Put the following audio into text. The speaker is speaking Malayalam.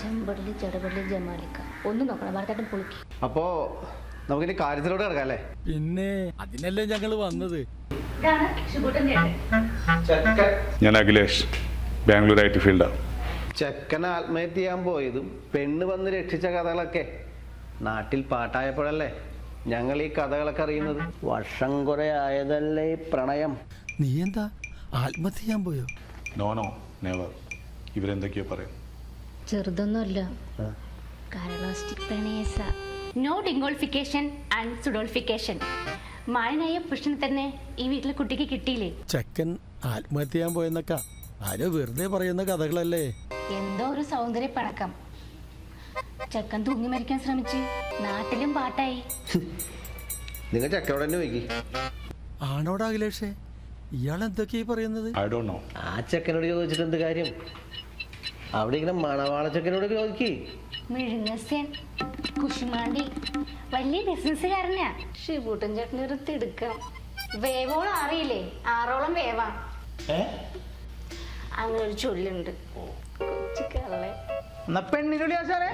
ചെമ്പടലി ചെടപടലി ജമാലിക്ക ഒന്നും നോക്കണം ഭരതേട്ടൻ പൊളിക്ക്. അപ്പോ നമുക്കിനി കാര്യത്തിലോട്ട് കിടക്കാം അല്ലേ? പിന്നെ അതിനല്ലേ ഞങ്ങൾ വന്നത്. ഞാൻ അഖിലേഷ്, ബാംഗ്ലൂർ IT ഫീൽഡാണ്. ചെക്കൻ ആത്മഹത്യ ചെയ്യാൻ പോയതും പെണ്ണ് വന്ന് രക്ഷിച്ച കഥകളൊക്കെ നാട്ടിൽ പാട്ടായപ്പോഴല്ലേ ഞങ്ങൾ ഈ കഥകളൊക്കെ അറിയുന്നത്. വർഷം കുറെ ആയതല്ലേ ഈ പ്രണയം. നീ എന്താ ആത്മഹത്യ ചെയ്യാൻ പോയോ? No never. ഇവരെന്തൊക്കെയോ പറയും. ചെറുതൊന്നുമല്ല, കാരളോസ്റ്റിക് പ്രണയസ. നോ ഡിംഗോൾഫിക്കേഷൻ ആൻഡ് സുഡോൾഫിക്കേഷൻ. മാന്യനായ പുരുഷന് തന്നെ ഈ വീട്ടിലെ കുട്ടിക്ക് കിട്ടിയില്ലേ? ചെക്കൻ ആത്മഹത്യ ചെയ്യാൻ പോയെന്നൊക്കെ ആരോ വെറുതെ പറയുന്ന കഥകളല്ലേ? എന്തോ ഒരു സൗന്ദര്യ പണക്കം. ചെക്കൻ തൂങ്ങി മരിക്കാൻ ശ്രമിച്ച് നാട്ടിലും പാട്ടായി. നിങ്ങൾ ചെക്കനോട് തന്നെ നോക്കി. ആണോടാ അഖിലേഷേ? ഇയാൾ എന്തൊക്കെയാ പറയുന്നത്? I don't know. ആ ചെക്കനോട് ചോദിച്ചിട്ട് എന്ത് കാര്യം? അവിടെ ഇങ്ങനെ മണവാള ചെക്കനോട് ചോദിക്കി. മിഴുങ്ങസ്യൻ കുശുമാണ്ടി വലിയ ബിസിനസ്സുകാരനാ. ഷിബൂട്ടൻ ചേട്ടന് ഒരു തിടുക്കം. വേവോളം അറിയില്ലേ? 6ഓളം വേവാം. അങ്ങനെ ഒരു ചൊല്ലുണ്ട്. കൊച്ചു കള്ളേ. പെണ്ണിനുള്ളിയാ സാറേ